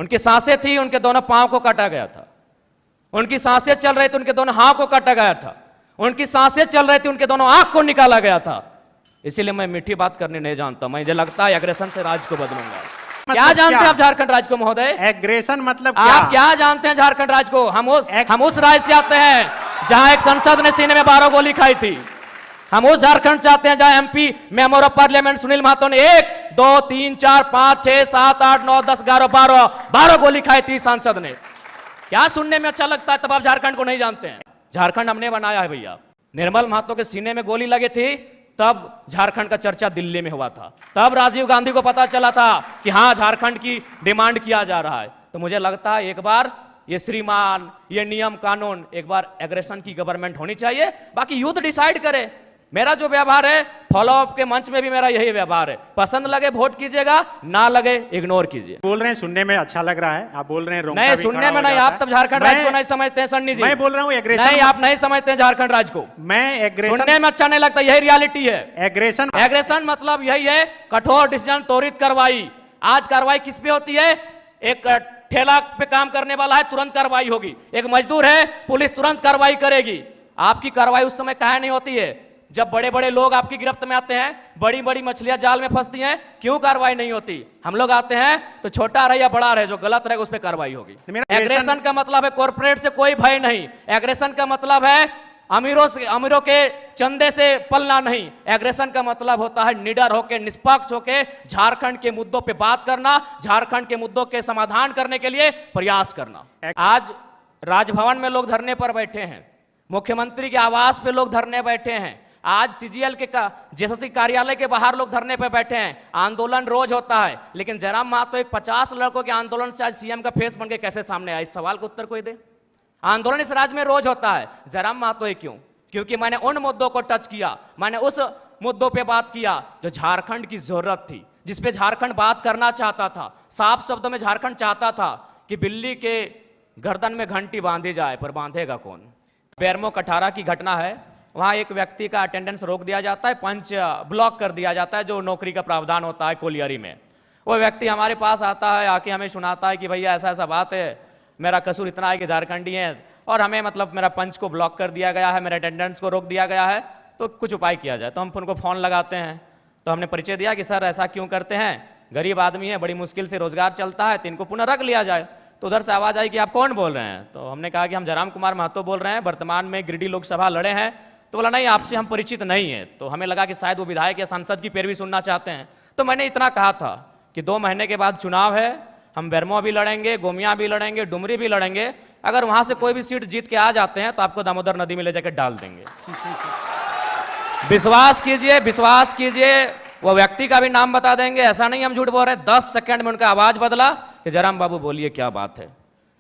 उनकी सांसें थी, उनके दोनों पांव को काटा गया था। उनकी सांसें चल रही थी, उनके दोनों हाथ को काटा गया था। उनकी सांसें चल रही थी, उनके दोनों आंख को निकाला गया था। इसीलिए मैं मीठी बात करने नहीं जानता। मुझे लगता है एग्रेशन से राज्य को बदलूंगा। क्या जानते हैं आप झारखंड राज्य को महोदय? एग्रेशन मतलब आप क्या जानते हैं झारखंड राज्य को? हम उस राज्य से आते हैं जहां एक संसद ने सीने में 12 गोली खाई थी। हम उस झारखंड से आते हैं जहां MP member of parliament Sunil Mahato ने 1 2 3 4 5 6 7 8 9 10 11 12 गोली खाई थी सांसद ने। क्या सुनने में अच्छा लगता है? तब आप झारखंड को नहीं जानते हैं। झारखंड हमने बनाया है भैया। निर्मल महतो के सीने में गोली लगी थी, तब झारखंड का चर्चा दिल्ली में हुआ था। तब राजीव गांधी को पता चला था कि हाँ, झारखंड की डिमांड किया जा रहा है। तो मुझे लगता है एक बार ये श्रीमान, ये नियम कानून, एक बार एग्रेशन की गवर्नमेंट होनी चाहिए। बाकी यूथ डिसाइड करे। मेरा जो व्यवहार है, फॉलो अप के मंच में भी मेरा यही व्यवहार है। पसंद लगे वोट कीजिएगा, ना लगे इग्नोर कीजिए। बोल रहे हैं सुनने में अच्छा लग रहा है, आप बोल रहे हैं नहीं, सुनने में नहीं। आप तब झारखंड राज्य को नहीं समझते हैं सन्नी जी। मैं बोल रहा हूँ एग्रेशन। नहीं, आप नहीं समझते हैं झारखंड राज्य को। मैं एग्रेशन सुनने में अच्छा नहीं लगता, यही रियलिटी है। एग्रेशन मतलब यही है, कठोर डिसीजन, त्वरित कार्रवाई। आज कार्रवाई किस पे होती है? एक ठेला पे काम करने वाला है, तुरंत कार्रवाई होगी। एक मजदूर है, पुलिस तुरंत कार्रवाई करेगी। आपकी कार्रवाई उस समय काहे नहीं होती है जब बड़े बड़े लोग आपकी गिरफ्त में आते हैं, बड़ी बड़ी मछलियां जाल में फंसती हैं? क्यों कार्रवाई नहीं होती? हम लोग आते हैं तो छोटा रहे या बड़ा रहे, जो गलत रहेगा उस पर कार्रवाई होगी। एग्रेशन का मतलब है कॉर्पोरेट से कोई भय नहीं। एग्रेशन का मतलब है अमीरों के चंदे से पलना नहीं। एग्रेशन का मतलब होता है निडर होके, निष्पक्ष होके झारखंड के मुद्दों पे बात करना, झारखंड के मुद्दों के समाधान करने के लिए प्रयास करना। आज राजभवन में लोग धरने पर बैठे हैं, मुख्यमंत्री के आवास पे लोग धरने बैठे हैं, आज सीजीएल के जेएसएससी कार्यालय के बाहर लोग धरने पे बैठे हैं। आंदोलन रोज होता है, लेकिन जयराम महतो एक 50 लड़कों के आंदोलन से आज सीएम का फेस बन के कैसे सामने आया? इस सवाल का उत्तर कोई दे। आंदोलन इस राज्य में रोज होता है, जयराम महतो ही क्यों? क्योंकि मैंने उन मुद्दों को टच किया, मैंने उस मुद्दों पे बात किया जो झारखंड की जरूरत थी, जिसपे झारखंड बात करना चाहता था। साफ शब्दों में झारखंड चाहता था कि बिल्ली के गर्दन में घंटी बांधी जाए, पर बांधेगा कौन? बेरमो कठारा की घटना है, वहां एक व्यक्ति का अटेंडेंस रोक दिया जाता है, पंच ब्लॉक कर दिया जाता है, जो नौकरी का प्रावधान होता है कोलियरी में। वो व्यक्ति हमारे पास आता है, आके हमें सुनाता है कि भैया ऐसा ऐसा बात है, मेरा कसूर इतना है कि झारखंडी है और हमें मतलब मेरा पंच को ब्लॉक कर दिया गया है, मेरे अटेंडेंस को रोक दिया गया है, तो कुछ उपाय किया जाए। तो हम उनको फ़ोन लगाते हैं, तो हमने परिचय दिया कि सर ऐसा क्यों करते हैं, गरीब आदमी है, बड़ी मुश्किल से रोजगार चलता है, तो इनको पुनः रख लिया जाए। तो उधर से आवाज़ आई कि आप कौन बोल रहे हैं? तो हमने कहा कि हम जयराम कुमार महतो बोल रहे हैं, वर्तमान में गिरिडीह लोकसभा लड़े हैं। तो बोला नहीं, आपसे हम परिचित नहीं है। तो हमें लगा कि शायद वो विधायक या सांसद की पैरवी सुनना चाहते हैं। तो मैंने इतना कहा था कि 2 महीने के बाद चुनाव है, हम बेरमो भी लड़ेंगे, गोमिया भी लड़ेंगे, डुमरी भी लड़ेंगे। अगर वहां से कोई भी सीट जीत के आ जाते हैं तो आपको दामोदर नदी में ले जाकर डाल देंगे। विश्वास कीजिए, विश्वास कीजिए। वो व्यक्ति का भी नाम बता देंगे, ऐसा नहीं हम झूठ बोल रहे हैं। 10 सेकंड में उनका आवाज बदला कि जयराम बाबू बोलिए क्या बात है।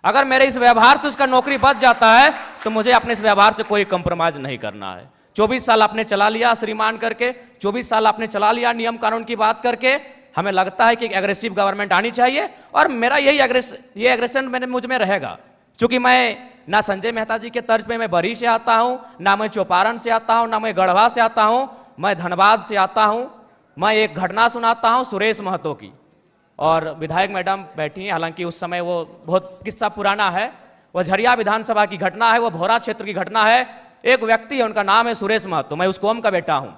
अगर मेरे इस व्यवहार से उसका नौकरी बच जाता है तो मुझे अपने इस व्यवहार से कोई कंप्रोमाइज नहीं करना है। 24 साल आपने चला लिया श्रीमान करके, 24 साल आपने चला लिया नियम कानून की बात करके। हमें लगता है कि एक एग्रेसिव गवर्नमेंट आनी चाहिए और मेरा यही एग्रेशन मुझ में रहेगा। क्योंकि मैं ना संजय मेहता जी के तर्ज पे मैं बरी से आता हूं, ना मैं चौपारण से आता हूं, ना मैं गढ़वा से आता हूं, मैं धनबाद से आता हूं। मैं एक घटना सुनाता हूं सुरेश महतो की, और विधायक मैडम बैठी हैं, हालांकि उस समय वो बहुत किस्सा पुराना है। वो झरिया विधानसभा की घटना है, वो भोरा क्षेत्र की घटना है। एक व्यक्ति है, उनका नाम है सुरेश महतो, मैं उस कौम का बेटा हूं।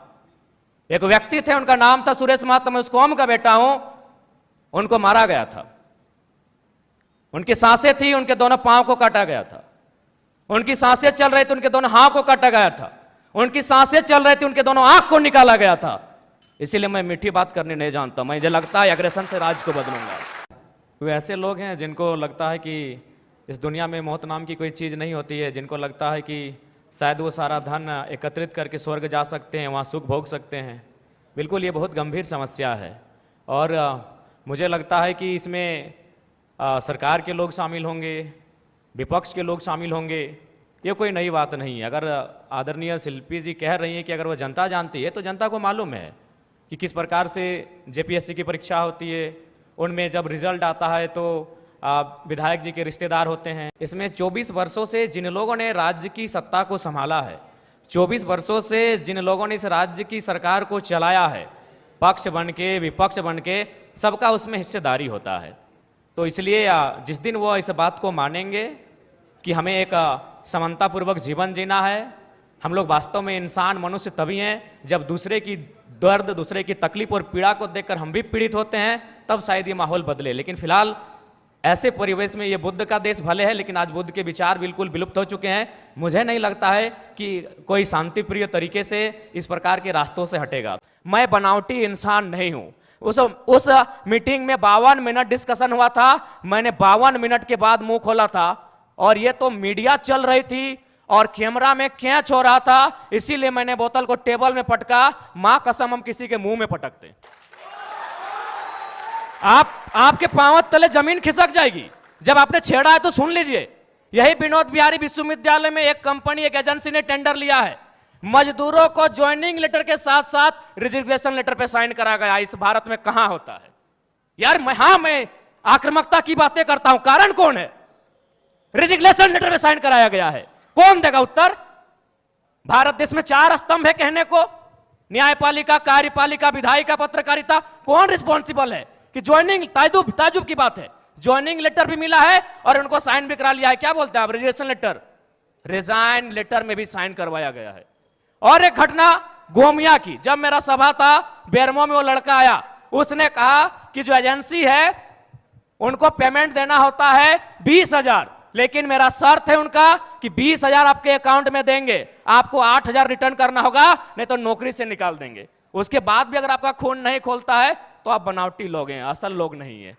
एक व्यक्ति थे, उनका नाम था सुरेश महतो, मैं उस कौम का बेटा हूं। उनको मारा गया था, उनकी सांसें थी, उनके दोनों पांव को काटा गया था। उनकी सांसें चल रही थी, उनके दोनों हाथ को काटा गया था। उनकी सांसें चल रही थी, उनके दोनों आंख को निकाला गया था। इसीलिए मैं मीठी बात करने नहीं जानता। मुझे लगता है एग्रेशन से राज्य को बदलूंगा। वे ऐसे लोग हैं जिनको लगता है कि इस दुनिया में मौत नाम की कोई चीज़ नहीं होती है, जिनको लगता है कि शायद वो सारा धन एकत्रित करके स्वर्ग जा सकते हैं, वहाँ सुख भोग सकते हैं। बिल्कुल ये बहुत गंभीर समस्या है और मुझे लगता है कि इसमें सरकार के लोग शामिल होंगे, विपक्ष के लोग शामिल होंगे। ये कोई नई बात नहीं है। अगर आदरणीय शिल्पी जी कह रही हैं कि अगर वो जनता जानती है, तो जनता को मालूम है कि किस प्रकार से जेपीएससी की परीक्षा होती है। उनमें जब रिजल्ट आता है तो विधायक जी के रिश्तेदार होते हैं। इसमें 24 वर्षों से जिन लोगों ने राज्य की सत्ता को संभाला है, 24 वर्षों से जिन लोगों ने इस राज्य की सरकार को चलाया है, पक्ष बन के विपक्ष बन के, सबका उसमें हिस्सेदारी होता है। तो इसलिए जिस दिन वो इस बात को मानेंगे कि हमें एक समानतापूर्वक जीवन जीना है, हम लोग वास्तव में इंसान मनुष्य तभी हैं जब दूसरे की दर्द, दूसरे की तकलीफ और पीड़ा को देखकर हम भी पीड़ित होते हैं, तब शायद ये माहौल बदले। लेकिन फिलहाल ऐसे परिवेश में ये बुद्ध का देश भले है, लेकिन आज बुद्ध के विचार बिल्कुल विलुप्त हो चुके हैं। मुझे नहीं लगता है कि कोई शांतिप्रिय तरीके से इस प्रकार के रास्तों से हटेगा। मैं बनावटी इंसान नहीं हूं। उस मीटिंग में 52 मिनट डिस्कशन हुआ था, मैंने 52 मिनट के बाद मुंह खोला था, और ये तो मीडिया चल रही थी और कैमरा में कैच हो रहा था, इसीलिए मैंने बोतल को टेबल में पटका। मां कसम हम किसी के मुंह में पटकते, आपके पांव तले जमीन खिसक जाएगी। जब आपने छेड़ा है तो सुन लीजिए। यही विनोद बिहारी विश्वविद्यालय में एक कंपनी, एक एजेंसी ने टेंडर लिया है, मजदूरों को ज्वाइनिंग लेटर के साथ साथ रिजिग्नेशन लेटर पे साइन करा गया। इस भारत में कहां होता है यार? मैं आक्रामकता की बातें करता हूं, कारण कौन है? रिजिग्नेशन लेटर पे साइन कराया गया है, कौन देगा उत्तर? भारत देश में 4 स्तंभ है कहने को, न्यायपालिका, कार्यपालिका, विधायिका, पत्रकारिता। कौन रिस्पॉन्सिबल है कि ज्वाइनिंग? ताजुब की बात है, ज्वाइनिंग लेटर भी मिला है और उनको साइन भी करा लिया है। क्या बोलते हैं आप? रिजिग्नेशन लेटर, रिजाइन लेटर में भी साइन करवाया गया है। और एक घटना गोमिया की, जब मेरा सभा था बेरमो में, वो लड़का आया, उसने कहा कि जो एजेंसी है उनको पेमेंट देना होता है 20,000, लेकिन मेरा शर्त है उनका कि 20,000 आपके अकाउंट में देंगे, आपको 8,000 रिटर्न करना होगा, नहीं तो नौकरी से निकाल देंगे। उसके बाद भी अगर आपका खून नहीं खोलता है तो आप बनावटी लोग हैं, असल लोग नहीं है।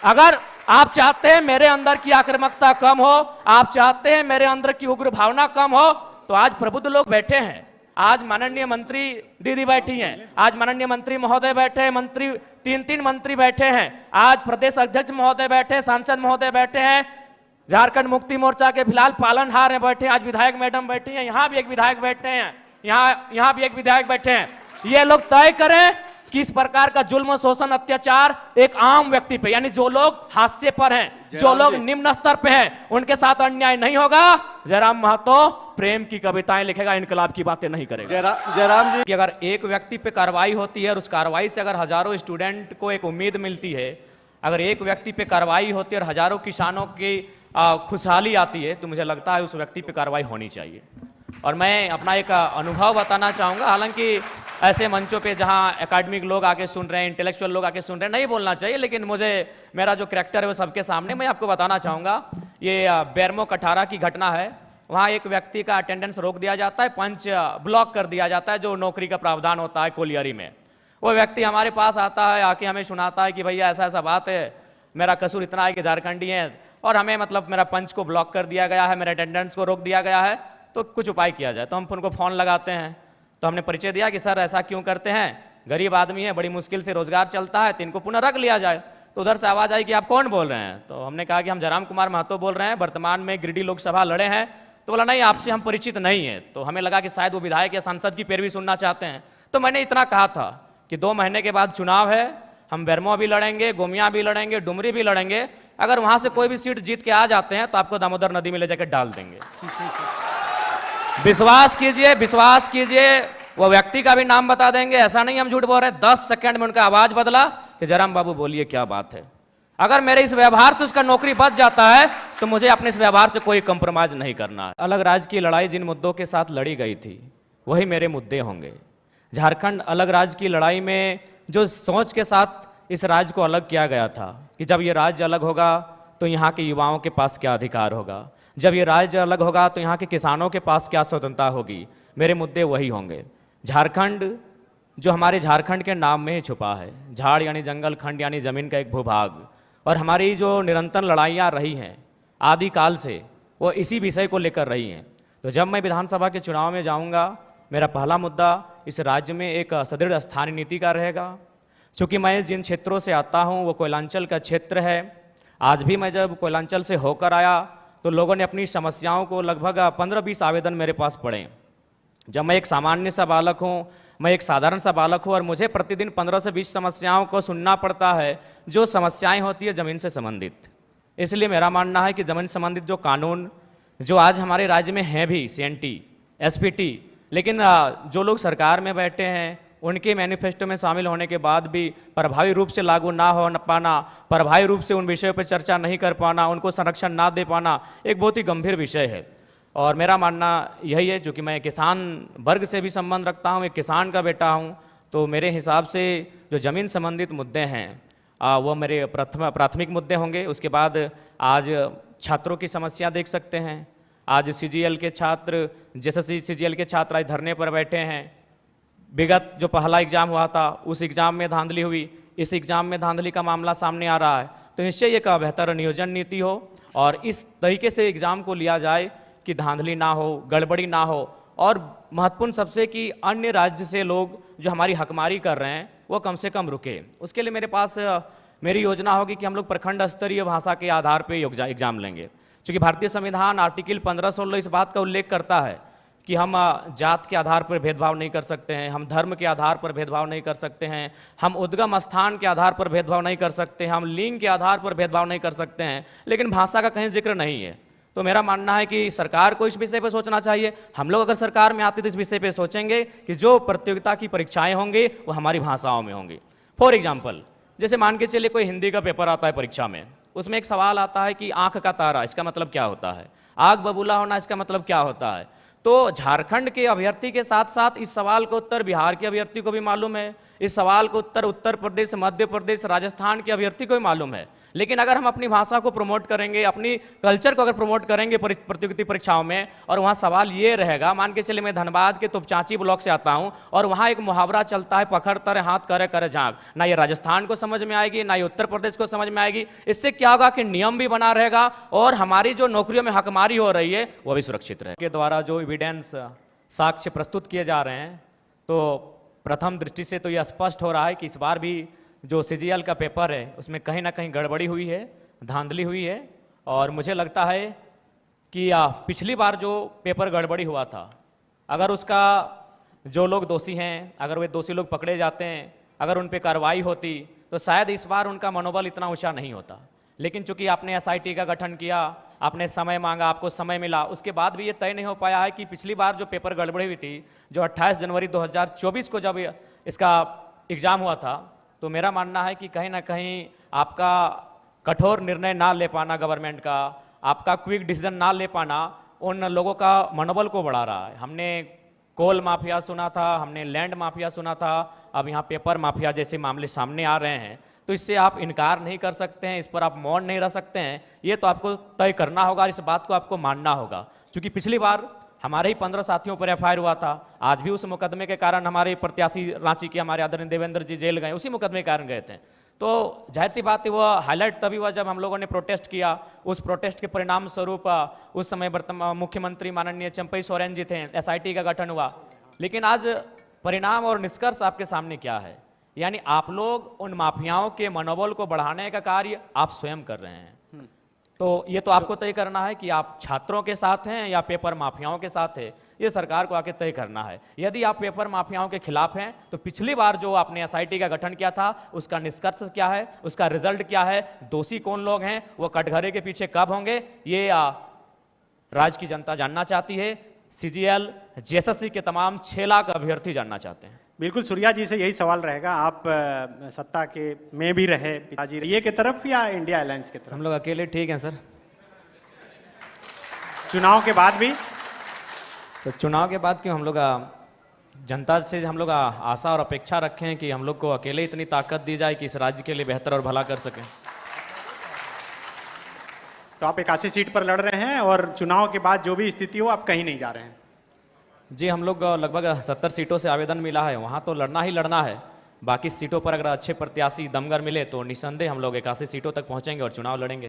अगर आप चाहते हैं मेरे अंदर की आक्रामकता कम हो, आप चाहते हैं मेरे अंदर की उग्र भावना कम हो, तो आज प्रबुद्ध लोग बैठे हैं। आज माननीय मंत्री दीदी बैठी हैं, आज माननीय मंत्री महोदय बैठे हैं, मंत्री 3 मंत्री बैठे हैं, आज प्रदेश अध्यक्ष महोदय बैठे, सांसद महोदय बैठे हैं, झारखंड मुक्ति मोर्चा के फिलहाल पालनहार हैं बैठे, आज विधायक मैडम बैठी हैं, यहां भी एक विधायक बैठे हैं, यहां भी एक विधायक बैठे हैं। ये लोग तय करें कि इस प्रकार का जुल्म, शोषण, अत्याचार एक आम व्यक्ति पे, यानी जो लोग हाशिए पर हैं, जो लोग निम्न स्तर पे हैं, उनके साथ अन्याय नहीं होगा। जयराम महतो प्रेम की कविताएं लिखेगा, इनकलाब की बातें नहीं करेगा। जयराम जी, कि अगर एक व्यक्ति पे कार्रवाई होती है और उस कार्रवाई से अगर हजारों स्टूडेंट को एक उम्मीद मिलती है, अगर एक व्यक्ति पे कार्रवाई होती है और हजारों किसानों की खुशहाली आती है, तो मुझे लगता है उस व्यक्ति पे कार्रवाई होनी चाहिए। और मैं अपना एक अनुभव बताना चाहूँगा, हालांकि ऐसे मंचों पे जहाँ एकेडमिक लोग आके सुन रहे हैं, इंटेलेक्चुअल लोग आके सुन रहे हैं, नहीं बोलना चाहिए, लेकिन मुझे मेरा जो करैक्टर है वो सबके सामने मैं आपको बताना चाहूँगा। ये बेरमो कठारा की घटना है। वहाँ एक व्यक्ति का अटेंडेंस रोक दिया जाता है, पंच ब्लॉक कर दिया जाता है, जो नौकरी का प्रावधान होता है कोलियरी में। वो व्यक्ति हमारे पास आता है, आके हमें सुनाता है कि भैया ऐसा ऐसा बात है, मेरा कसूर इतना है कि झारखंडी है और हमें मतलब मेरा पंच को ब्लॉक कर दिया गया है, मेरे अटेंडेंस को रोक दिया गया है, तो कुछ उपाय किया जाए। तो हम उनको फ़ोन लगाते हैं, तो हमने परिचय दिया कि सर ऐसा क्यों करते हैं, गरीब आदमी है, बड़ी मुश्किल से रोजगार चलता है, तो इनको पुनः रख लिया जाए। तो उधर से आवाज़ आई कि आप कौन बोल रहे हैं? तो हमने कहा कि हम जयराम कुमार महतो बोल रहे हैं, वर्तमान में गिरिडीह लोकसभा लड़े हैं। तो बोला नहीं, आपसे हम परिचित नहीं है। तो हमें लगा कि शायद वो विधायक या सांसद की पैरवी सुनना चाहते हैं। तो मैंने इतना कहा था कि 2 महीने के बाद चुनाव है, हम बेरमो भी लड़ेंगे, गोमिया भी लड़ेंगे, डुमरी भी लड़ेंगे, अगर वहां से कोई भी सीट जीत के आ जाते हैं तो आपको दामोदर नदी में ले जाकर डाल देंगे। विश्वास कीजिए, विश्वास कीजिए, वो व्यक्ति का भी नाम बता देंगे, ऐसा नहीं हम झूठ बोल रहे हैं। 10 सेकंड में उनका आवाज बदला कि जयराम बाबू बोलिए क्या बात है। अगर मेरे इस व्यवहार से उसका नौकरी बच जाता है तो मुझे अपने इस व्यवहार से कोई कंप्रोमाइज नहीं करना है। अलग राज्य की लड़ाई जिन मुद्दों के साथ लड़ी गई थी वही मेरे मुद्दे होंगे। झारखंड अलग राज्य की लड़ाई में जो सोच के साथ इस राज्य को अलग किया गया था कि जब ये राज्य अलग होगा तो यहाँ के युवाओं के पास क्या अधिकार होगा, जब ये राज्य अलग होगा तो यहाँ के किसानों के पास क्या स्वतंत्रता होगी, मेरे मुद्दे वही होंगे। झारखंड जो हमारे झारखंड के नाम में ही छुपा है, झाड़ यानी जंगल, खंड यानी जमीन का एक भूभाग, और हमारी जो निरंतर लड़ाइयाँ रही हैं आदिकाल से वो इसी विषय को लेकर रही हैं। तो जब मैं विधानसभा के चुनाव में जाऊंगा, मेरा पहला मुद्दा इस राज्य में एक सुदृढ़ स्थानीय नीति का रहेगा। चूँकि मैं जिन क्षेत्रों से आता हूँ वो कोयलांचल का क्षेत्र है। आज भी मैं जब कोयलांचल से होकर आया तो लोगों ने अपनी समस्याओं को लगभग 15-20 आवेदन मेरे पास पड़े। जब मैं एक सामान्य सा बालक हूँ, मैं एक साधारण सा बालक हूँ और मुझे प्रतिदिन 15 से 20 समस्याओं को सुनना पड़ता है, जो समस्याएं होती है ज़मीन से संबंधित। इसलिए मेरा मानना है कि ज़मीन संबंधित जो कानून जो आज हमारे राज्य में हैं भी, CNT, SPT, लेकिन जो लोग सरकार में बैठे हैं उनके मैनिफेस्टो में शामिल होने के बाद भी प्रभावी रूप से लागू ना हो न पाना, प्रभावी रूप से उन विषयों पर चर्चा नहीं कर पाना, उनको संरक्षण ना दे पाना एक बहुत ही गंभीर विषय है। और मेरा मानना यही है, जो कि मैं किसान वर्ग से भी संबंध रखता हूँ, एक किसान का बेटा हूँ, तो मेरे हिसाब से जो ज़मीन संबंधित मुद्दे हैं वो मेरे प्राथमिक मुद्दे होंगे। उसके बाद आज छात्रों की समस्या देख सकते हैं। आज CGL के छात्र, JSSC CGL के छात्र आज धरने पर बैठे हैं। विगत जो पहला एग्ज़ाम हुआ था उस एग्ज़ाम में धांधली हुई, इस एग्ज़ाम में धांधली का मामला सामने आ रहा है। तो निश्चय एक बेहतर नियोजन नीति हो और इस तरीके से एग्ज़ाम को लिया जाए कि धांधली ना हो, गड़बड़ी ना हो, और महत्वपूर्ण सबसे कि अन्य राज्य से लोग जो हमारी हकमारी कर रहे हैं वो कम से कम रुके। उसके लिए मेरे पास मेरी योजना होगी कि हम लोग प्रखंड स्तरीय भाषा के आधार पर एग्ज़ाम लेंगे, क्योंकि भारतीय संविधान आर्टिकल 15-16 इस बात का उल्लेख करता है कि हम जात के आधार पर भेदभाव नहीं कर सकते हैं, हम धर्म के आधार पर भेदभाव नहीं कर सकते हैं, हम उद्गम स्थान के आधार पर भेदभाव नहीं कर सकते हैं, हम लिंग के आधार पर भेदभाव नहीं कर सकते हैं, लेकिन भाषा का कहीं जिक्र नहीं है। तो मेरा मानना है कि सरकार को इस विषय पर सोचना चाहिए। हम लोग अगर सरकार में आते तो इस विषय पर सोचेंगे कि जो प्रतियोगिता की परीक्षाएं होंगी वो हमारी भाषाओं में होंगी। फॉर एग्जाम्पल, जैसे मान के चलिए कोई हिंदी का पेपर आता है परीक्षा में, उसमें एक सवाल आता है कि आंख का तारा इसका मतलब क्या होता है, आग बबूला होना इसका मतलब क्या होता है। तो झारखंड के अभ्यर्थी के साथ साथ इस सवाल का उत्तर बिहार के अभ्यर्थी को भी मालूम है, इस सवाल को उत्तर उत्तर प्रदेश, मध्य प्रदेश, राजस्थान के अभ्यर्थी को भी मालूम है। लेकिन अगर हम अपनी भाषा को प्रमोट करेंगे, अपनी कल्चर को अगर प्रमोट करेंगे प्रतियोगिता परीक्षाओं में, और वहाँ सवाल ये रहेगा, मान के चलिए मैं धनबाद के तोपचांची ब्लॉक से आता हूँ और वहाँ एक मुहावरा चलता है, पखर तरे हाथ करे करे झाँक, ना ये राजस्थान को समझ में आएगी, ना ये उत्तर प्रदेश को समझ में आएगी। इससे क्या होगा कि नियम भी बना रहेगा और हमारी जो नौकरियों में हकमारी हो रही है वो भी सुरक्षित रहेगी। के द्वारा जो एविडेंस साक्ष्य प्रस्तुत किए जा रहे हैं, तो प्रथम दृष्टि से तो यह स्पष्ट हो रहा है कि इस बार भी जो CGL का पेपर है उसमें कहीं ना कहीं गड़बड़ी हुई है, धांधली हुई है। और मुझे लगता है कि पिछली बार जो पेपर गड़बड़ी हुआ था, अगर उसका जो लोग दोषी हैं, अगर वे दोषी लोग पकड़े जाते हैं, अगर उन पर कार्रवाई होती, तो शायद इस बार उनका मनोबल इतना ऊंचा नहीं होता। लेकिन चूंकि आपने SIT का गठन किया, आपने समय मांगा, आपको समय मिला, उसके बाद भी ये तय नहीं हो पाया है कि पिछली बार जो पेपर गड़बड़ी हुई थी, जो 28 जनवरी 2024 को जब इसका एग्ज़ाम हुआ था, तो मेरा मानना है कि कहीं ना कहीं आपका कठोर निर्णय ना ले पाना गवर्नमेंट का, आपका क्विक डिसीजन ना ले पाना उन लोगों का मनोबल को बढ़ा रहा है। हमने कोल माफिया सुना था, हमने लैंड माफिया सुना था, अब यहाँ पेपर माफिया जैसे मामले सामने आ रहे हैं। तो इससे आप इनकार नहीं कर सकते हैं, इस पर आप मौन नहीं रह सकते हैं, ये तो आपको तय करना होगा, इस बात को आपको मानना होगा। क्योंकि पिछली बार हमारे ही 15 साथियों पर FIR हुआ था, आज भी उस मुकदमे के कारण हमारे प्रत्याशी रांची के हमारे आदरणीय देवेंद्र जी जेल गए, उसी मुकदमे के कारण गए थे। तो जाहिर सी बात है वो हाईलाइट तभी हुआ जब हम लोगों ने प्रोटेस्ट किया। उस प्रोटेस्ट के परिणाम स्वरूप उस समय वर्तमान मुख्यमंत्री माननीय चंपई सोरेन जी थे, SIT का गठन हुआ। लेकिन आज परिणाम और निष्कर्ष आपके सामने क्या है, यानी आप लोग उन माफियाओं के मनोबल को बढ़ाने का कार्य आप स्वयं कर रहे हैं। तो ये तो आपको तय करना है कि आप छात्रों के साथ हैं या पेपर माफियाओं के साथ है, ये सरकार को आके तय करना है। यदि आप पेपर माफियाओं के खिलाफ हैं तो पिछली बार जो आपने SIT का गठन किया था उसका निष्कर्ष क्या है, उसका रिजल्ट क्या है, दोषी कौन लोग हैं, वो कटघरे के पीछे कब होंगे, ये राज्य की जनता जानना चाहती है। CGL JSSC के तमाम 6 लाख अभ्यर्थी जानना चाहते हैं। बिल्कुल, सूर्या जी से यही सवाल रहेगा। आप सत्ता के में भी रहे, पिताजी ये की तरफ या इंडिया अलायंस की तरफ? हम लोग अकेले ठीक हैं सर। चुनाव के बाद भी? तो चुनाव के बाद क्यों, हम लोग जनता से हम लोग आशा और अपेक्षा रखें हैं कि हम लोग को अकेले इतनी ताकत दी जाए कि इस राज्य के लिए बेहतर और भला कर सकें। तो आप 81 सीट पर लड़ रहे हैं और चुनाव के बाद जो भी स्थिति हो आप कहीं नहीं जा रहे हैं? जी, हम लोग लगभग 70 सीटों से आवेदन मिला है, वहाँ तो लड़ना ही लड़ना है। बाकी सीटों पर अगर अच्छे प्रत्याशी दमगर मिले तो निसंदेह हम लोग 81 सीटों तक पहुँचेंगे और चुनाव लड़ेंगे।